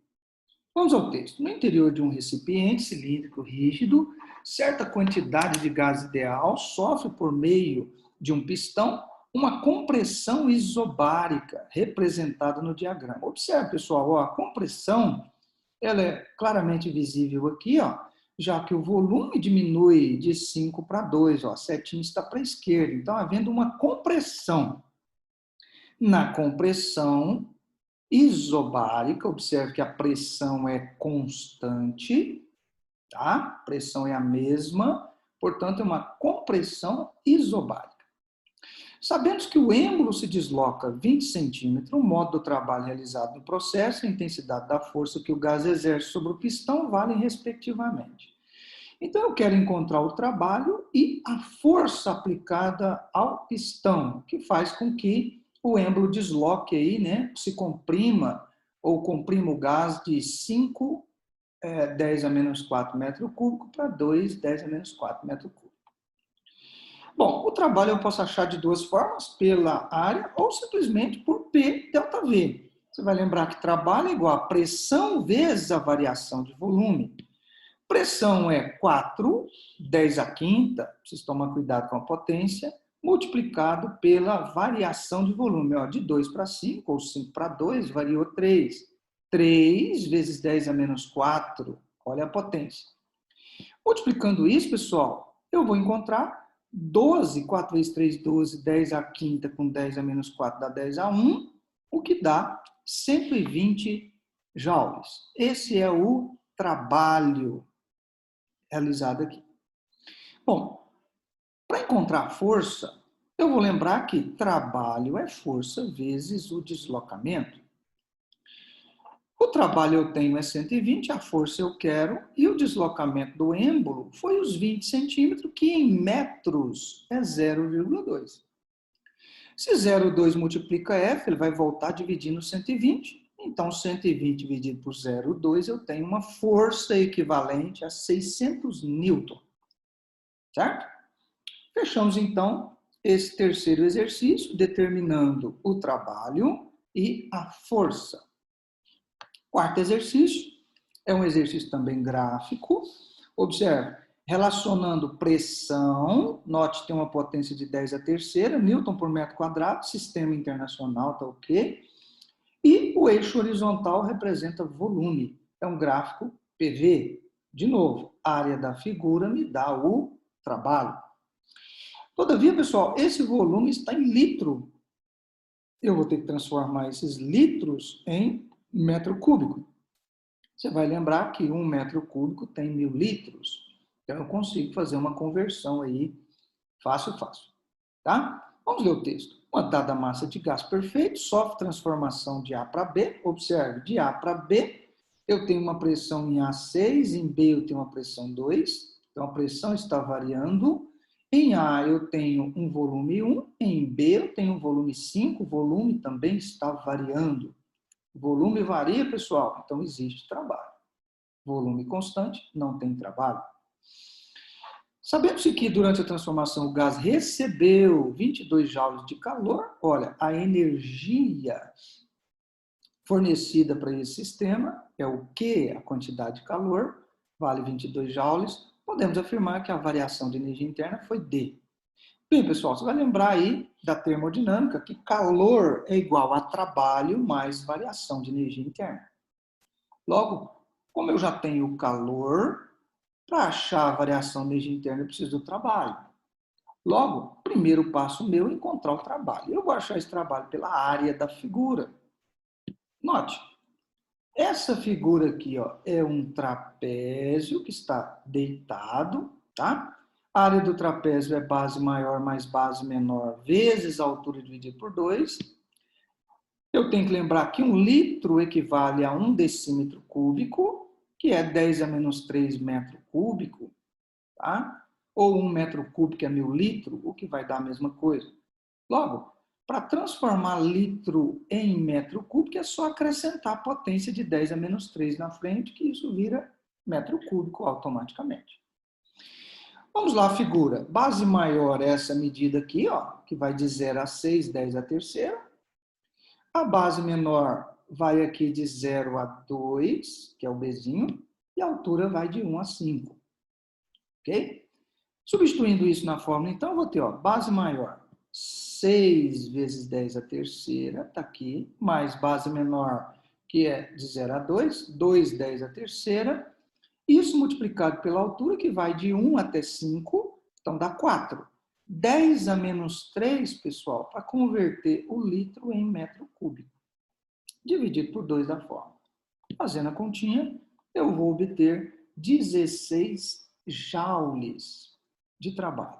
Vamos ao texto. No interior de um recipiente cilíndrico rígido, certa quantidade de gás ideal sofre por meio de um pistão uma compressão isobárica, representada no diagrama. Observe, pessoal, ó, a compressão ela é claramente visível aqui, ó, já que o volume diminui de 5 para 2, ó, a setinha está para a esquerda. Então, havendo uma compressão. Na compressão isobárica, observe que a pressão é constante, tá? A pressão é a mesma, portanto, é uma compressão isobárica. Sabemos que o êmbolo se desloca 20 centímetros, o modo do trabalho realizado no processo e a intensidade da força que o gás exerce sobre o pistão valem respectivamente. Então, eu quero encontrar o trabalho e a força aplicada ao pistão, que faz com que o êmbolo desloque aí, né, se comprima ou comprima o gás de 5, 10 a menos 4 metros cúbicos para 2, 10 a menos 4 metros cúbicos. Bom, o trabalho eu posso achar de duas formas, pela área ou simplesmente por P delta V. Você vai lembrar que trabalho é igual a pressão vezes a variação de volume. Pressão é 4, 10 a quinta, vocês tomam cuidado com a potência, multiplicado pela variação de volume. Ó, de 2 para 5, ou 5 para 2, variou 3. 3 vezes 10 a menos 4, olha a potência. Multiplicando isso, pessoal, eu vou encontrar 12, 4 vezes 3, 12, 10 a quinta com 10 a menos 4 dá 10 a 1, o que dá 120 joules. Esse é o trabalho realizado aqui. Bom, para encontrar força, eu vou lembrar que trabalho é força vezes o deslocamento. O trabalho eu tenho é 120, a força eu quero, e o deslocamento do êmbolo foi os 20 centímetros, que em metros é 0,2. Se 0,2 multiplica F, ele vai voltar dividindo 120. Então, 120 dividido por 0,2, eu tenho uma força equivalente a 600 newton. Certo? Fechamos, então, esse terceiro exercício, determinando o trabalho e a força. Quarto exercício é um exercício também gráfico. Observe, relacionando pressão, note tem uma potência de 10 a terceira, Newton por metro quadrado, sistema internacional, tá ok? E o eixo horizontal representa volume. É um gráfico PV. De novo, a área da figura me dá o trabalho. Todavia, pessoal, esse volume está em litro. Eu vou ter que transformar esses litros em metro cúbico. Você vai lembrar que 1 metro cúbico tem 1000 litros. Então, eu consigo fazer uma conversão aí fácil. Tá? Vamos ler o texto. Uma dada massa de gás perfeito sofre transformação de A para B. Observe, de A para B, eu tenho uma pressão em A6, em B eu tenho uma pressão 2. Então, a pressão está variando. Em A eu tenho um volume 1, em B eu tenho um volume 5, o volume também está variando. O volume varia, pessoal, então existe trabalho. Volume constante, não tem trabalho. Sabemos que durante a transformação o gás recebeu 22 joules de calor. Olha, a energia fornecida para esse sistema é o Q, a quantidade de calor, vale 22 joules. Podemos afirmar que a variação de energia interna foi D. Bem, pessoal, você vai lembrar aí da termodinâmica que calor é igual a trabalho mais variação de energia interna. Logo, como eu já tenho o calor, para achar a variação de energia interna eu preciso do trabalho. Logo, primeiro passo meu é encontrar o trabalho. Eu vou achar esse trabalho pela área da figura. Note, essa figura aqui, ó, é um trapézio que está deitado, tá? A área do trapézio é base maior mais base menor vezes a altura dividida por 2. Eu tenho que lembrar que 1 litro equivale a 1 decímetro cúbico, que é 10 a menos 3 metro cúbico, tá? Ou 1 metro cúbico é 1000 litros, o que vai dar a mesma coisa. Logo, para transformar litro em metro cúbico, é só acrescentar a potência de 10 a menos 3 na frente, que isso vira metro cúbico automaticamente. Vamos lá, figura. Base maior é essa medida aqui, ó, que vai de 0 a 6, 10 a terceira. A base menor vai aqui de 0 a 2, que é o Bzinho, e a altura vai de 1 a 5. Ok? Substituindo isso na fórmula, então, eu vou ter, ó, base maior, 6 vezes 10 a terceira, está aqui, mais base menor, que é de 0 a 2, 2, 10 a terceira, isso multiplicado pela altura, que vai de 1 até 5, então dá 4. 10 a menos 3, pessoal, para converter o litro em metro cúbico, dividido por 2 da fórmula. Fazendo a continha, eu vou obter 16 joules de trabalho.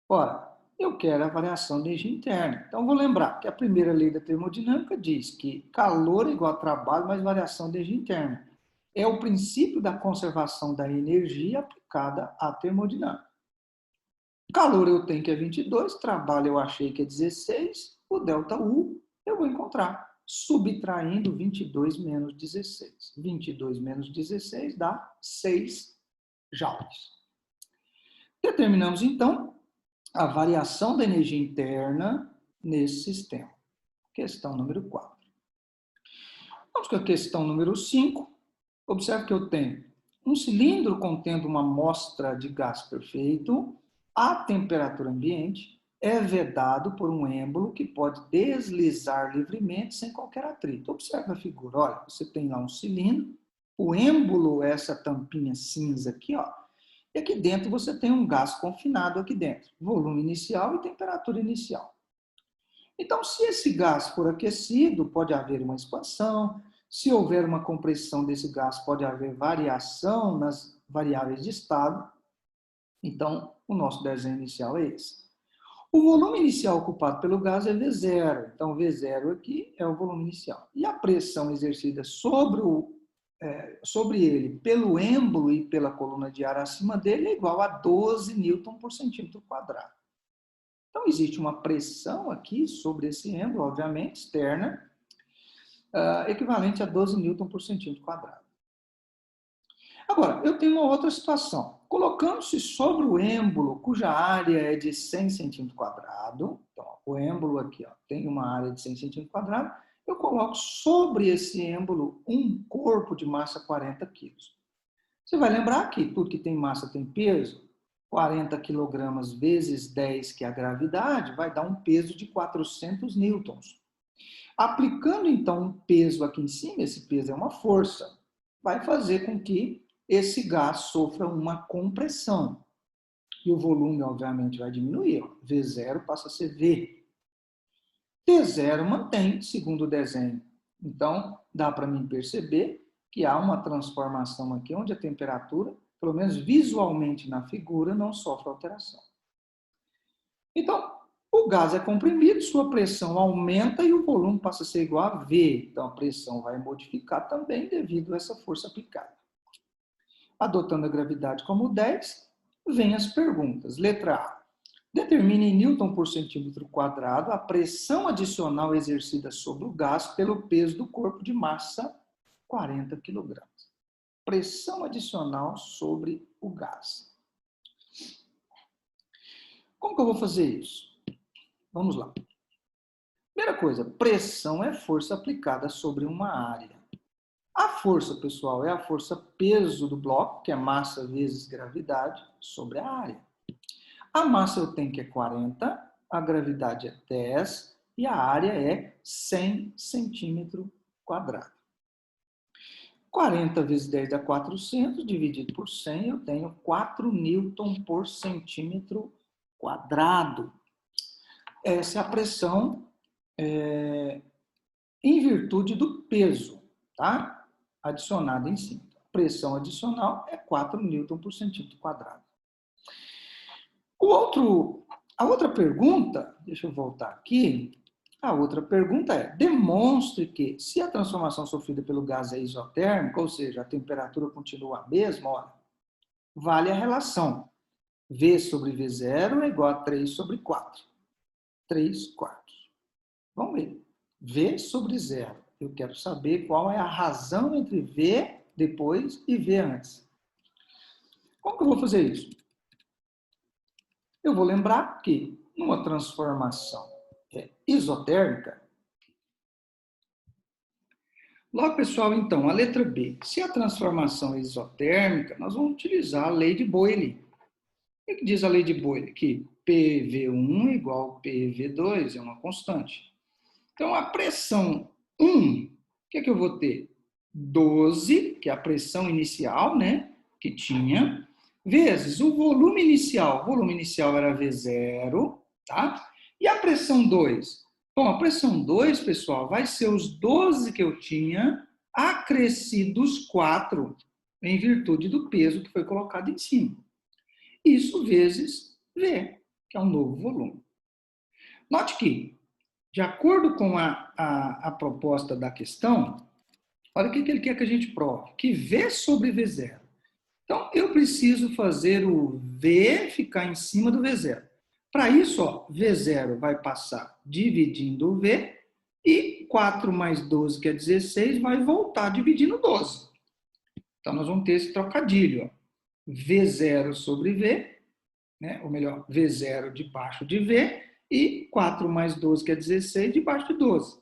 Ora, eu quero a variação de energia interna. Então, vou lembrar que a primeira lei da termodinâmica diz que calor é igual a trabalho mais variação de energia interna. É o princípio da conservação da energia aplicada à termodinâmica. Calor eu tenho que é 22, trabalho eu achei que é 16, o ΔU eu vou encontrar, subtraindo 22 menos 16. 22 menos 16 dá 6 joules. Determinamos, então, a variação da energia interna nesse sistema. Questão número 4. Vamos com a questão número 5. Observe que eu tenho um cilindro contendo uma amostra de gás perfeito a temperatura ambiente, é vedado por um êmbolo que pode deslizar livremente sem qualquer atrito. Observe a figura. Olha, você tem lá um cilindro, o êmbolo é essa tampinha cinza aqui, ó. E aqui dentro você tem um gás confinado aqui dentro, volume inicial e temperatura inicial. Então, se esse gás for aquecido, pode haver uma expansão. Se houver uma compressão desse gás, pode haver variação nas variáveis de estado. Então, o nosso desenho inicial é esse. O volume inicial ocupado pelo gás é V0. Então, V0 aqui é o volume inicial. E a pressão exercida sobre ele pelo êmbolo e pela coluna de ar acima dele é igual a 12 newton por centímetro quadrado. Então, existe uma pressão aqui sobre esse êmbolo, obviamente, externa, equivalente a 12 newton por centímetro quadrado. Agora, eu tenho uma outra situação. Colocando-se sobre o êmbolo, cuja área é de 100 centímetros quadrados, então, o êmbolo aqui tem uma área de 100 centímetros quadrados, eu coloco sobre esse êmbolo um corpo de massa 40 quilos. Você vai lembrar que tudo que tem massa tem peso. 40 quilogramas vezes 10, que é a gravidade, vai dar um peso de 400 newtons. Aplicando, então, um peso aqui em cima, esse peso é uma força, vai fazer com que esse gás sofra uma compressão. E o volume, obviamente, vai diminuir. V0 passa a ser V. T0 mantém, segundo o desenho. Então, dá para mim perceber que há uma transformação aqui, onde a temperatura, pelo menos visualmente na figura, não sofre alteração. Então, o gás é comprimido, sua pressão aumenta e o volume passa a ser igual a V. Então, a pressão vai modificar também devido a essa força aplicada. Adotando a gravidade como 10, vem as perguntas. Letra A. Determine em newton por centímetro quadrado a pressão adicional exercida sobre o gás pelo peso do corpo de massa 40 kg. Pressão adicional sobre o gás. Como que eu vou fazer isso? Vamos lá. Primeira coisa, pressão é força aplicada sobre uma área. A força, pessoal, é a força peso do bloco, que é massa vezes gravidade, sobre a área. A massa eu tenho que é 40, a gravidade é 10 e a área é 100 centímetro quadrado. 40 vezes 10 dá 400, dividido por 100, eu tenho 4 newton por centímetro quadrado. Essa é a pressão em virtude do peso, tá? Adicionado em cima. A pressão adicional é 4 newton por centímetro quadrado. A outra pergunta, deixa eu voltar aqui, a outra pergunta é, demonstre que se a transformação sofrida pelo gás é isotérmica, ou seja, a temperatura continua a mesma, olha, vale a relação. V sobre V0 é igual a 3 sobre 4. 3 quartos. Vamos ver. V sobre 0. Eu quero saber qual é a razão entre V depois e V antes. Como que eu vou fazer isso? Eu vou lembrar que numa transformação isotérmica, logo, pessoal, então, a letra B. Se a transformação é isotérmica, nós vamos utilizar a lei de Boyle. O que diz a lei de Boyle? Que PV1 é igual a PV2, é uma constante. Então, a pressão 1, o que é que eu vou ter? 12, que é a pressão inicial, né, que tinha, vezes o volume inicial. O volume inicial era V0, tá? E a pressão 2? Bom, a pressão 2, pessoal, vai ser os 12 que eu tinha acrescidos 4, em virtude do peso que foi colocado em cima. Isso vezes V, que é um novo volume. Note que, de acordo com a proposta da questão, olha o que ele quer que a gente prove, que V sobre V0. Então, eu preciso fazer o V ficar em cima do V0. Para isso, ó, V0 vai passar dividindo o V, e 4 mais 12, que é 16, vai voltar dividindo 12. Então, nós vamos ter esse trocadilho, ó. V0 sobre V, né? Ou melhor, V0 debaixo de V, e 4 mais 12, que é 16, debaixo de 12.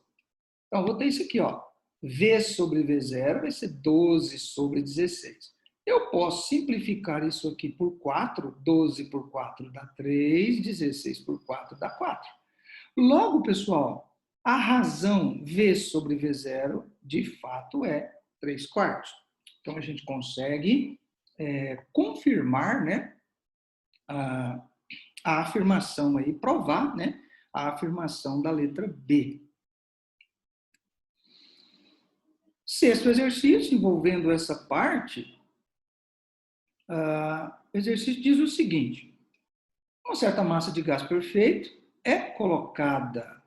Então, eu vou ter isso aqui, ó. V sobre V0 vai ser 12 sobre 16. Eu posso simplificar isso aqui por 4, 12 por 4 dá 3, 16 por 4 dá 4. Logo, pessoal, a razão V sobre V0, de fato, é 3/4. Então, a gente consegue confirmar, né, a afirmação aí, provar, né, a afirmação da letra B. Sexto exercício, envolvendo essa parte, o exercício diz o seguinte: uma certa massa de gás perfeito é colocada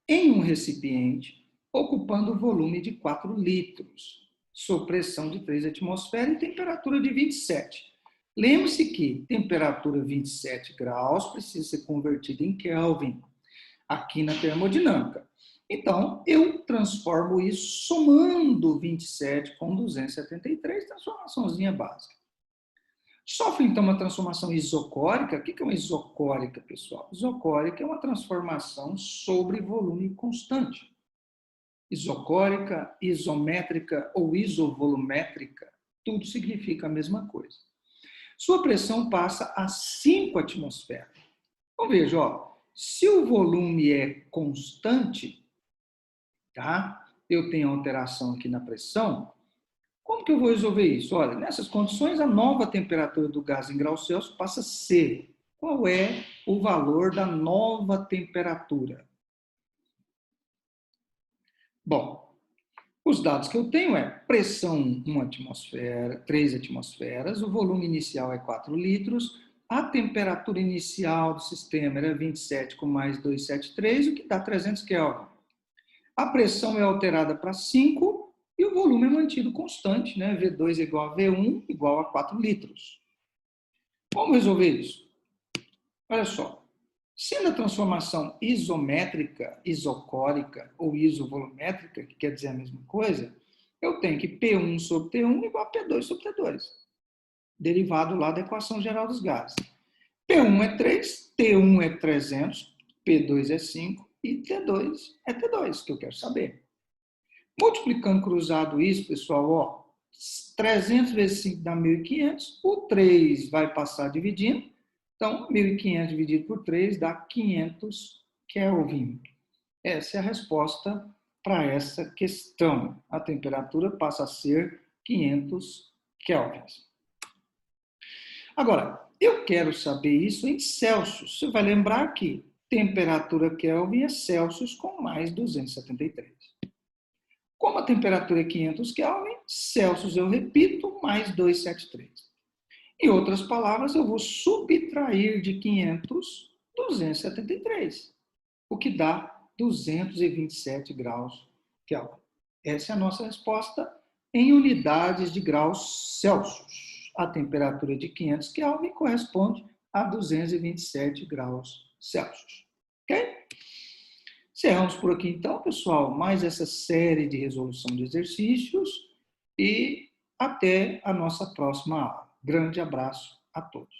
em um recipiente ocupando o volume de 4 litros, sob pressão de 3 atmosferas e temperatura de 27. Lembre-se que temperatura 27 graus precisa ser convertida em Kelvin, aqui na termodinâmica. Então, eu transformo isso somando 27 com 273, transformaçãozinha básica. Sofre, então, uma transformação isocórica. O que é uma isocórica, pessoal? Isocórica é uma transformação sobre volume constante. Isocórica, isométrica ou isovolumétrica, tudo significa a mesma coisa. Sua pressão passa a 5 atmosferas. Então, veja, ó, se o volume é constante, tá? Eu tenho alteração aqui na pressão. Como que eu vou resolver isso? Olha, nessas condições, a nova temperatura do gás em graus Celsius passa a ser. Qual é o valor da nova temperatura? Bom, os dados que eu tenho é pressão 1 atmosfera, 3 atmosferas, o volume inicial é 4 litros, a temperatura inicial do sistema era 27 com mais 273, o que dá 300 Kelvin. A pressão é alterada para 5 e o volume é mantido constante, né? V2 igual a V1 igual a 4 litros. Vamos resolver isso? Olha só. Sendo a transformação isométrica, isocórica ou isovolumétrica, que quer dizer a mesma coisa, eu tenho que P1 sobre T1 igual a P2 sobre T2. Derivado lá da equação geral dos gases. P1 é 3, T1 é 300, P2 é 5 e T2 é T2, que eu quero saber. Multiplicando cruzado isso, pessoal, ó, 300 vezes 5 dá 1.500, o 3 vai passar dividindo, então 1.500 dividido por 3 dá 500 Kelvin. Essa é a resposta para essa questão. A temperatura passa a ser 500 kelvins. Agora, eu quero saber isso em Celsius. Você vai lembrar que temperatura Kelvin é Celsius com mais 273. Como a temperatura é 500 Kelvin, Celsius eu repito, mais 273. Em outras palavras, eu vou subtrair de 500, 273, o que dá 227 graus Kelvin. Essa é a nossa resposta em unidades de graus Celsius. A temperatura de 500 Kelvin corresponde a 227 graus Celsius. Ok? Encerramos por aqui, então, pessoal, mais essa série de resolução de exercícios e até a nossa próxima aula. Grande abraço a todos.